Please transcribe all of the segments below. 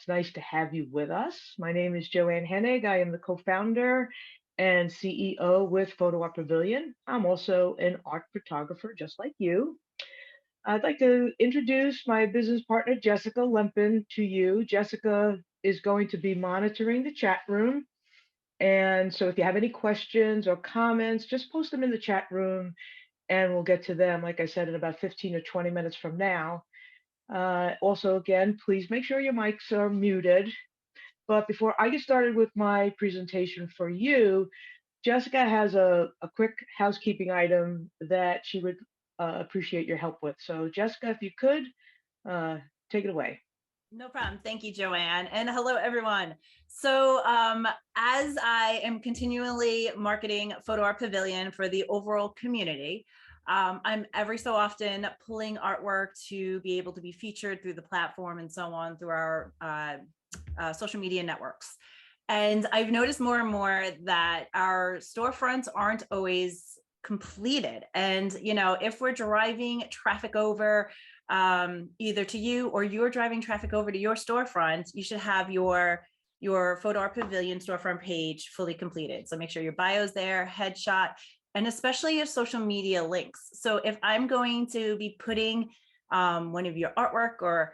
It's nice to have you with us. My name is Joanne Henig. I am the co-founder and CEO with Photo Art Pavilion. I'm also an art photographer, just like you. I'd like to introduce my business partner, Jessica Lempin, to you. Jessica is going to be monitoring the chat room. And so if you have any questions or comments, just post them in the chat room and we'll get to them, like I said, in about 15 or 20 minutes from now. Also, again, please make sure your mics are muted. But before I get started with my presentation for you, Jessica has a quick housekeeping item that she would appreciate your help with. So Jessica, if you could, uh, take it away. No problem. Thank you, Joanne. And hello, everyone. So as I am continually marketing Photo Art Pavilion for the overall community, I'm every so often pulling artwork to be able to be featured through the platform and so on through our social media networks. And I've noticed more and more that our storefronts aren't always completed. And, if we're driving traffic over either to you or you're driving traffic over to your storefront, you should have your Photo Art Pavilion storefront page fully completed. So make sure your bio's there, headshot, and especially your social media links. So if I'm going to be putting one of your artwork or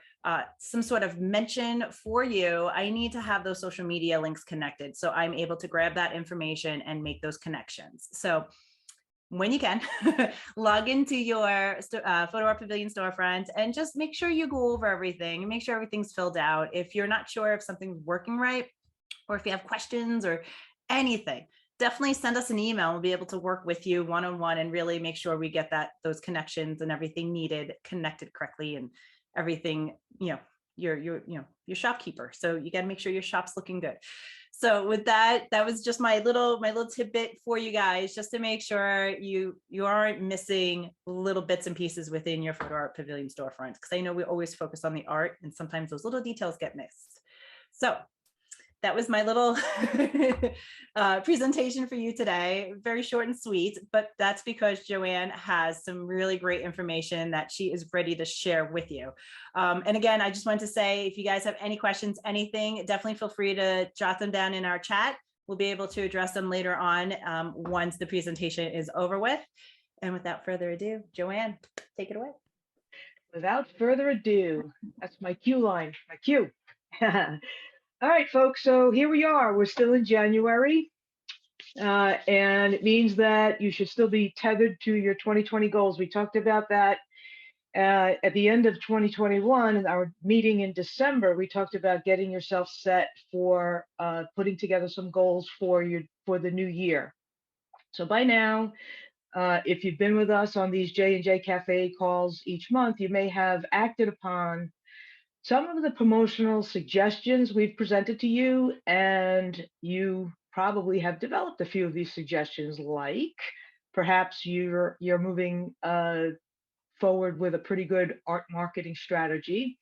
some sort of mention for you, I need to have those social media links connected. So I'm able to grab that information and make those connections. So when you can, log into your Photo Art Pavilion storefront and just make sure you go over everything and make sure everything's filled out. If you're not sure if something's working right, or if you have questions or anything, definitely send us an email. We'll be able to work with you one-on-one and really make sure we get those connections and everything needed connected correctly and everything, your shopkeeper. So you got to make sure your shop's looking good. So with that was just my little tidbit for you guys, just to make sure you aren't missing little bits and pieces within your Photo Art Pavilion storefront, because I know we always focus on the art and sometimes those little details get missed. So that was my little presentation for you today. Very short and sweet, but that's because Joanne has some really great information that she is ready to share with you. And again, I just wanted to say, if you guys have any questions, anything, definitely feel free to jot them down in our chat. We'll be able to address them later on once the presentation is over with. And without further ado, Joanne, take it away. Without further ado, that's my cue line, my cue. All right, folks, so here we are. We're still in January, and it means that you should still be tethered to your 2020 goals. We talked about that at the end of 2021, in our meeting in December. We talked about getting yourself set for putting together some goals for the new year. So by now, if you've been with us on these J&J Cafe calls each month, you may have acted upon some of the promotional suggestions we've presented to you, and you probably have developed a few of these suggestions, like perhaps you're moving forward with a pretty good art marketing strategy.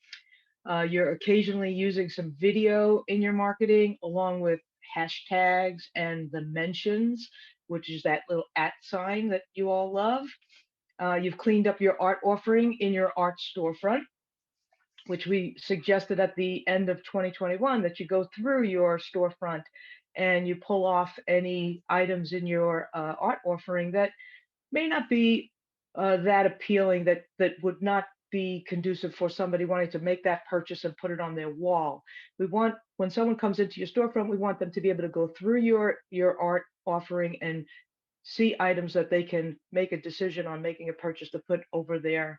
You're occasionally using some video in your marketing along with hashtags and the mentions, which is that little @ sign that you all love. You've cleaned up your art offering in your art storefront, which we suggested at the end of 2021, that you go through your storefront and you pull off any items in your art offering that may not be that appealing, that would not be conducive for somebody wanting to make that purchase and put it on their wall. We want, when someone comes into your storefront, we want them to be able to go through your art offering and see items that they can make a decision on making a purchase to put over their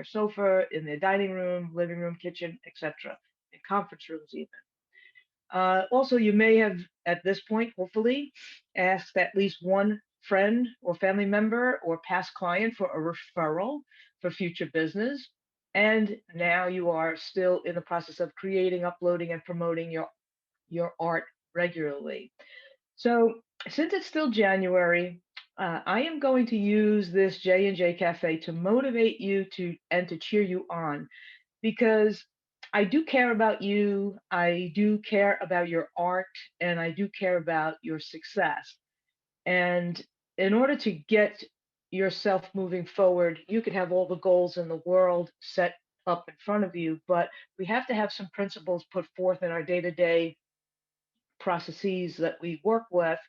sofa, in their dining room, living room, kitchen, etc., in conference rooms even. Also, you may have, at this point, hopefully, asked at least one friend or family member or past client for a referral for future business. And now you are still in the process of creating, uploading, and promoting your art regularly. So since it's still January, I am going to use this J&J Cafe to motivate you and to cheer you on, because I do care about you. I do care about your art, and I do care about your success. And in order to get yourself moving forward, you can have all the goals in the world set up in front of you, but we have to have some principles put forth in our day-to-day processes that we work with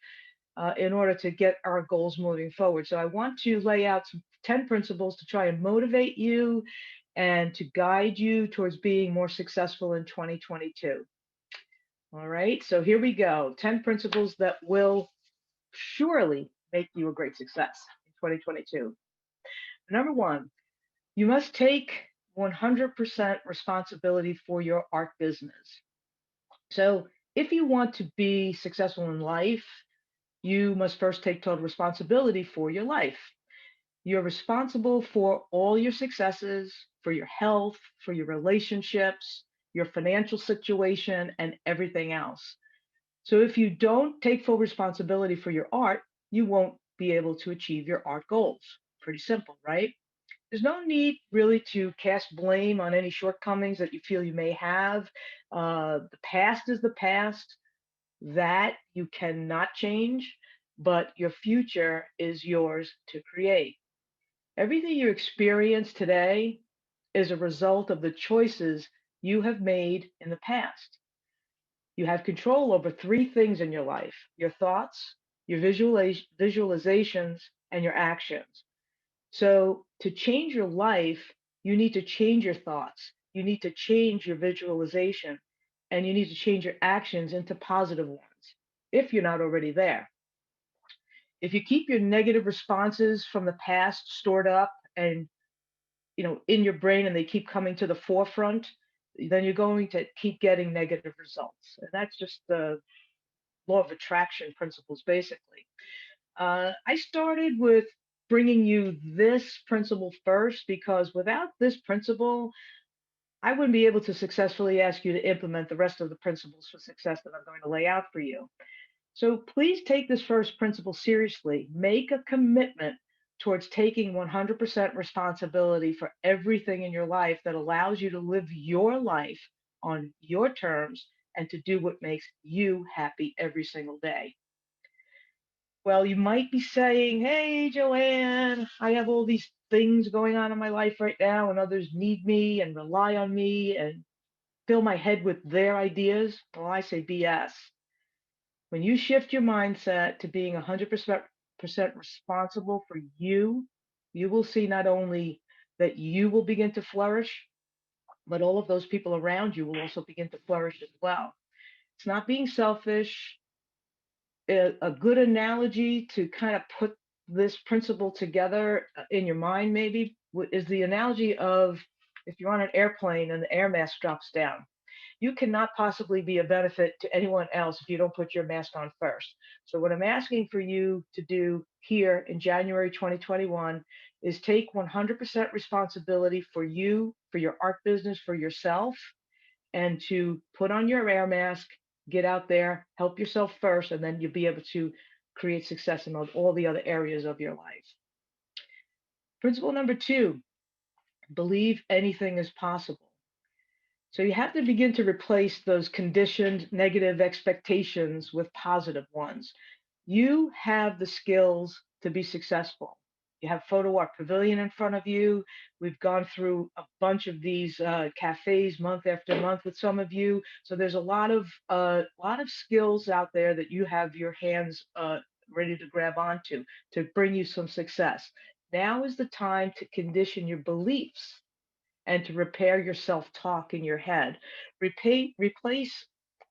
in order to get our goals moving forward. So I want to lay out some 10 principles to try and motivate you and to guide you towards being more successful in 2022. All right, so here we go. 10 principles that will surely make you a great success in 2022. Number one, you must take 100% responsibility for your art business. So if you want to be successful in life, you must first take total responsibility for your life. You're responsible for all your successes, for your health, for your relationships, your financial situation, and everything else. So if you don't take full responsibility for your art, you won't be able to achieve your art goals. Pretty simple, right? There's no need really to cast blame on any shortcomings that you feel you may have. The past is the past. That you cannot change, but your future is yours to create. Everything you experience today is a result of the choices you have made in the past. You have control over three things in your life: your thoughts, your visualizations, and your actions. So, to change your life, you need to change your thoughts, you need to change your visualization, and you need to change your actions into positive ones if you're not already there. If you keep your negative responses from the past stored up and in your brain and they keep coming to the forefront, then you're going to keep getting negative results. And that's just the law of attraction principles, basically. I started with bringing you this principle first because without this principle, I wouldn't be able to successfully ask you to implement the rest of the principles for success that I'm going to lay out for you. So please take this first principle seriously. Make a commitment towards taking 100% responsibility for everything in your life that allows you to live your life on your terms and to do what makes you happy every single day. Well, you might be saying, "Hey, Joanne, I have all these things going on in my life right now, and others need me and rely on me and fill my head with their ideas." Well, I say BS. When you shift your mindset to being 100% responsible for you, you will see not only that you will begin to flourish, but all of those people around you will also begin to flourish as well. It's not being selfish. A good analogy to kind of put this principle together in your mind, maybe, is the analogy of if you're on an airplane and the air mask drops down. You cannot possibly be a benefit to anyone else if you don't put your mask on first. So, what I'm asking for you to do here in January 2021 is take 100% responsibility for you, for your art business, for yourself, and to put on your air mask, get out there, help yourself first, and then you'll be able to create success in all the other areas of your life. Principle number two: believe anything is possible. So you have to begin to replace those conditioned negative expectations with positive ones. You have the skills to be successful. You have Photo Art Pavilion in front of you. We've gone through a bunch of these cafes month after month with some of you. So there's a lot of skills out there that you have your hands ready to grab onto to bring you some success. Now is the time to condition your beliefs and to repair your self talk in your head. Replace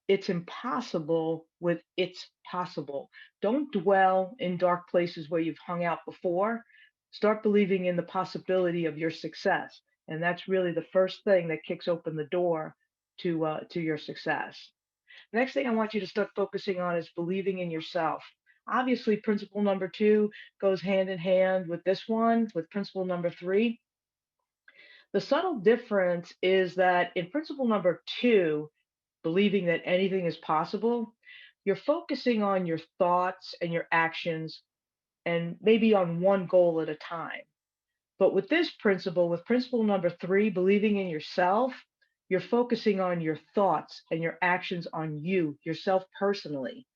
it's impossible with it's possible. Don't dwell in dark places where you've hung out before. Start believing in the possibility of your success. And that's really the first thing that kicks open the door to your success. The next thing I want you to start focusing on is believing in yourself. Obviously, principle number two goes hand in hand with this one, with principle number three. The subtle difference is that in principle number two, believing that anything is possible, you're focusing on your thoughts and your actions and maybe on one goal at a time. But with this principle, with principle number three, believing in yourself, you're focusing on your thoughts and your actions on you, yourself personally.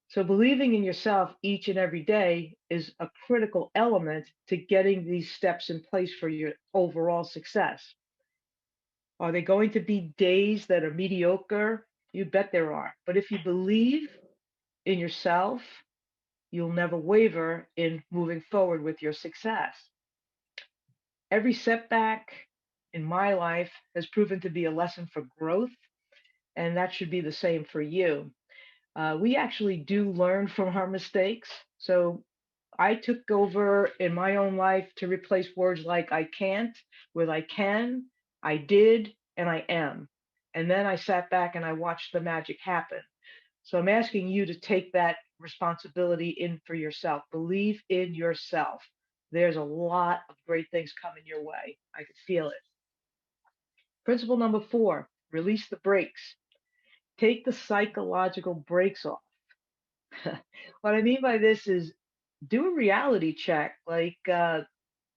So believing in yourself each and every day is a critical element to getting these steps in place for your overall success. Are there going to be days that are mediocre? You bet there are. But if you believe in yourself, you'll never waver in moving forward with your success. Every setback in my life has proven to be a lesson for growth, and that should be the same for you. We actually do learn from our mistakes. So I took over in my own life to replace words like I can't with I can, I did, and I am. And then I sat back and I watched the magic happen. So I'm asking you to take that responsibility in for yourself. Believe in yourself. There's a lot of great things coming your way. I can feel it. Principle number 4, release the brakes. Take the psychological brakes off. What I mean by this is do a reality check, like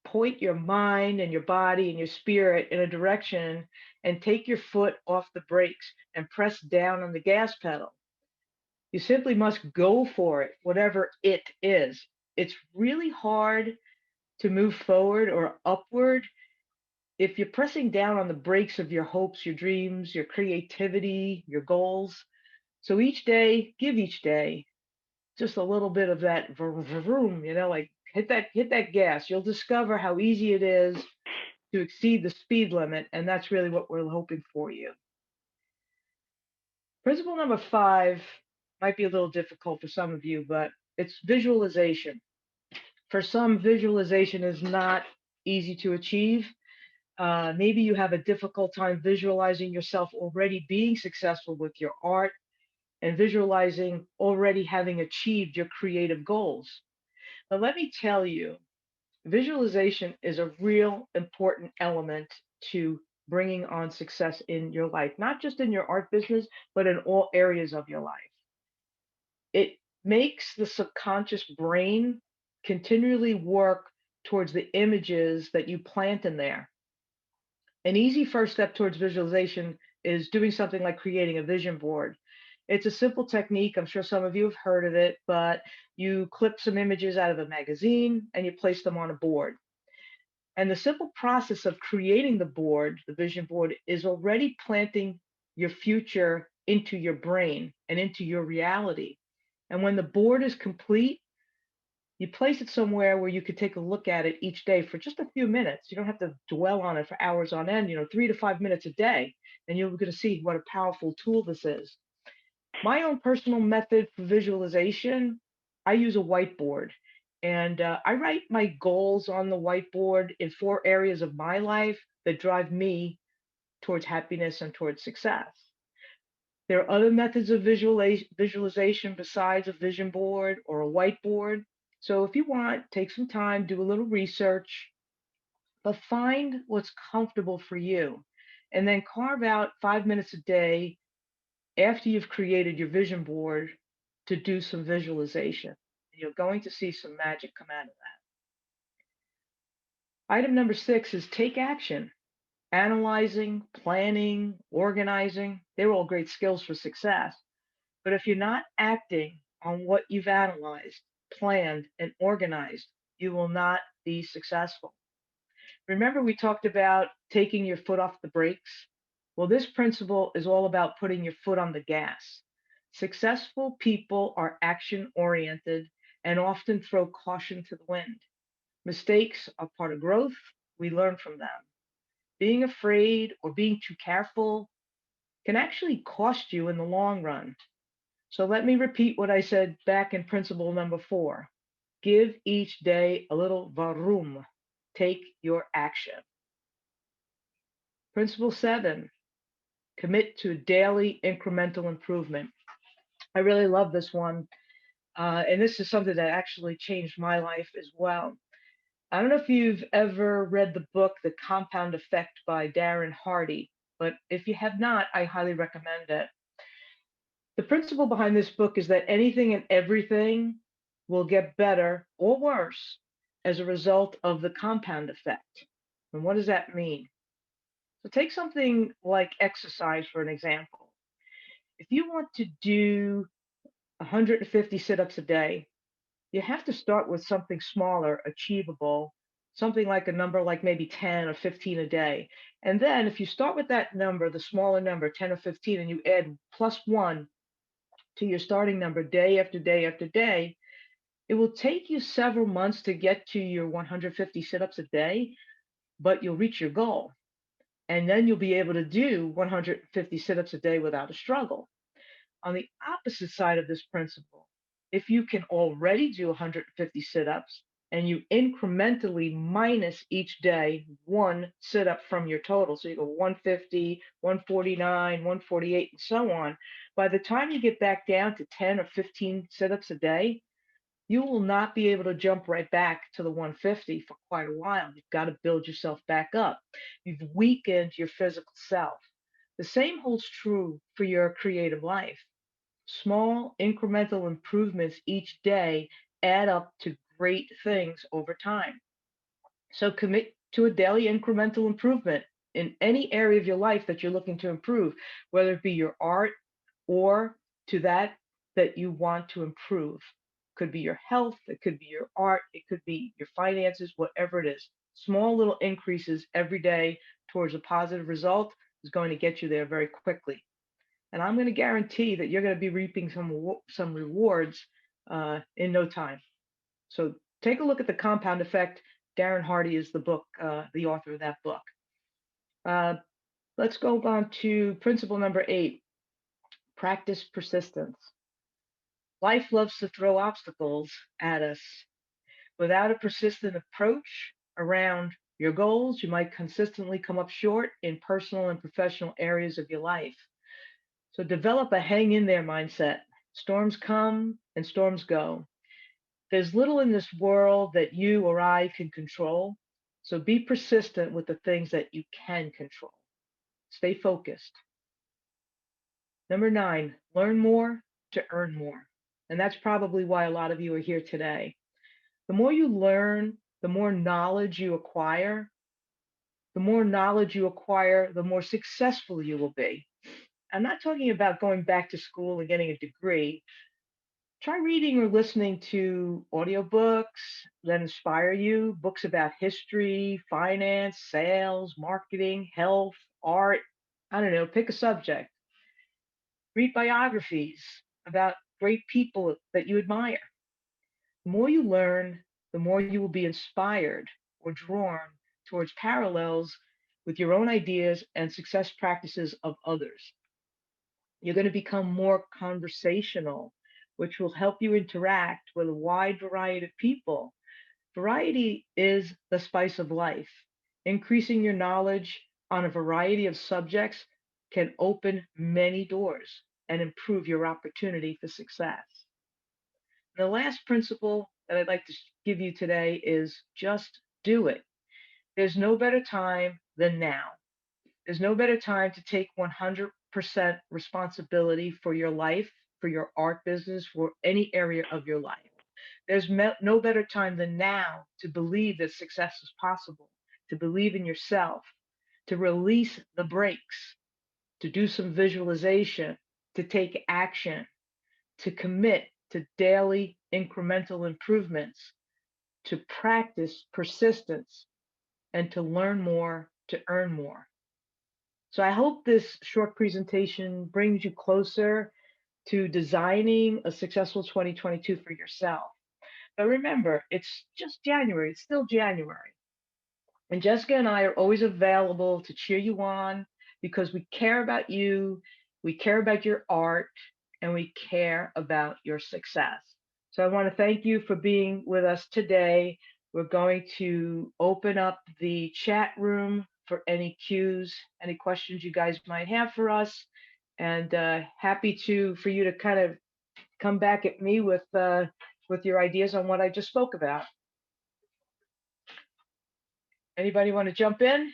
point your mind and your body and your spirit in a direction and take your foot off the brakes and press down on the gas pedal. You simply must go for it, whatever it is. It's really hard to move forward or upward if you're pressing down on the brakes of your hopes, your dreams, your creativity, your goals. So each day, give each day just a little bit of that vroom, like hit that gas. You'll discover how easy it is to exceed the speed limit, and that's really what we're hoping for you. Principle number 5 might be a little difficult for some of you, but it's visualization. For some, visualization is not easy to achieve. Maybe you have a difficult time visualizing yourself already being successful with your art and visualizing already having achieved your creative goals. But let me tell you, visualization is a real important element to bringing on success in your life, not just in your art business, but in all areas of your life. It makes the subconscious brain continually work towards the images that you plant in there. An easy first step towards visualization is doing something like creating a vision board. It's a simple technique. I'm sure some of you have heard of it, but you clip some images out of a magazine and you place them on a board. And the simple process of creating the board, the vision board, is already planting your future into your brain and into your reality. And when the board is complete, you place it somewhere where you could take a look at it each day for just a few minutes. You don't have to dwell on it for hours on end, 3 to 5 minutes a day. And you're going to see what a powerful tool this is. My own personal method for visualization, I use a whiteboard. And I write my goals on the whiteboard in 4 areas of my life that drive me towards happiness and towards success. There are other methods of visualization besides a vision board or a whiteboard. So if you want, take some time, do a little research, but find what's comfortable for you. And then carve out 5 minutes a day after you've created your vision board to do some visualization. You're going to see some magic come out of that. Item number 6 is take action. Analyzing, planning, organizing, they're all great skills for success. But if you're not acting on what you've analyzed, planned, and organized, you will not be successful. Remember, we talked about taking your foot off the brakes? Well, this principle is all about putting your foot on the gas. Successful people are action oriented and often throw caution to the wind. Mistakes are part of growth. We learn from them. Being afraid or being too careful can actually cost you in the long run. So let me repeat what I said back in principle number 4. Give each day a little varum. Take your action. Principle 7, commit to daily incremental improvement. I really love this one. And this is something that actually changed my life as well. I don't know if you've ever read the book, The Compound Effect by Darren Hardy, but if you have not, I highly recommend it. The principle behind this book is that anything and everything will get better or worse as a result of the compound effect. And what does that mean? So take something like exercise for an example. If you want to do 150 sit ups a day, you have to start with something smaller, achievable, something like a number like maybe 10 or 15 a day. And then if you start with that number, the smaller number, 10 or 15, and you add +1 to your starting number day after day after day, it will take you several months to get to your 150 sit-ups a day, but you'll reach your goal. And then you'll be able to do 150 sit-ups a day without a struggle. On the opposite side of this principle, if you can already do 150 sit-ups and you incrementally minus each day one sit-up from your total, so you go 150, 149, 148, and so on, by the time you get back down to 10 or 15 sit-ups a day, you will not be able to jump right back to the 150 for quite a while. You've got to build yourself back up. You've weakened your physical self. The same holds true for your creative life. Small incremental improvements each day add up to great things over time. So commit to a daily incremental improvement in any area of your life that you're looking to improve, whether it be your art or to that you want to improve. Could be your health, it could be your art, it could be your finances, whatever it is. Small little increases every day towards a positive result is going to get you there very quickly. And I'm going to guarantee that you're going to be reaping some rewards in no time. So take a look at the compound effect. Darren Hardy is the author of that book. Uh, let's go on to principle number 8, practice persistence. Life loves to throw obstacles at us. Without a persistent approach around your goals, you might consistently come up short in personal and professional areas of your life. So develop a hang in there mindset. Storms come and storms go. There's little in this world that you or I can control. So be persistent with the things that you can control. Stay focused. Number 9, learn more to earn more. And that's probably why a lot of you are here today. The more you learn, the more knowledge you acquire. The more knowledge you acquire, the more successful you will be. I'm not talking about going back to school and getting a degree. Try reading or listening to audiobooks that inspire you, books about history, finance, sales, marketing, health, art. I don't know, pick a subject. Read biographies about great people that you admire. The more you learn, the more you will be inspired or drawn towards parallels with your own ideas and success practices of others. You're going to become more conversational, which will help you interact with a wide variety of people. Variety is the spice of life. Increasing your knowledge on a variety of subjects can open many doors and improve your opportunity for success. The last principle that I'd like to give you today is just do it. There's no better time than now. There's no better time to take 100% responsibility for your life, for your art business, for any area of your life. There's no better time than now to believe that success is possible, to believe in yourself, to release the brakes, to do some visualization, to take action, to commit to daily incremental improvements, to practice persistence, and to learn more to earn more. So I hope this short presentation brings you closer to designing a successful 2022 for yourself. But remember, it's just January, it's still January. And Jessica and I are always available to cheer you on because we care about you, we care about your art, and we care about your success. So I want to thank you for being with us today. We're going to open up the chat room for any cues, any questions you guys might have for us, and happy for you to kind of come back at me with your ideas on what I just spoke about. Anybody want to jump in?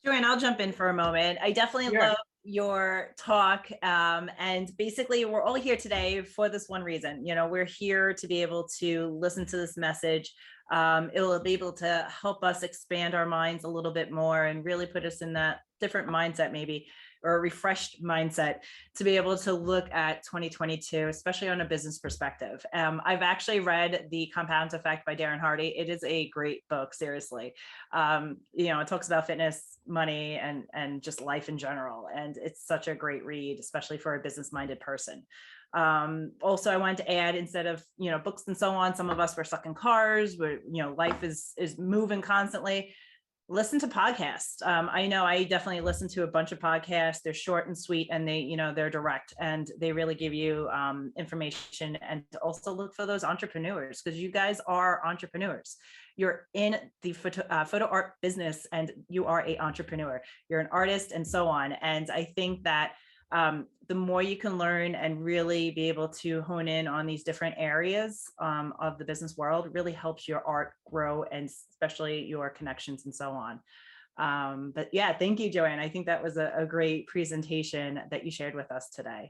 Joanne, I'll jump in for a moment. I definitely love your talk. And basically, we're all here today for this one reason. You know, we're here to be able to listen to this message. It'll be able to help us expand our minds a little bit more and really put us in that different mindset, maybe, or a refreshed mindset to be able to look at 2022, especially on a business perspective. I've actually read The Compound Effect by Darren Hardy. It is a great book, seriously. It talks about fitness, money, and just life in general. And it's such a great read, especially for a business-minded person. Also, I wanted to add, instead of, books and so on, some of us were stuck in cars where, life is moving constantly. Listen to podcasts. I know I definitely listen to a bunch of podcasts. They're short and sweet, and they're direct, and they really give you information. And to also look for those entrepreneurs, because you guys are entrepreneurs. You're in the photo art business, and you are an entrepreneur. You're an artist, and so on. And I think that the more you can learn and really be able to hone in on these different areas of the business world really helps your art grow, and especially your connections and so on. But yeah, thank you, Joanne. I think that was a great presentation that you shared with us today.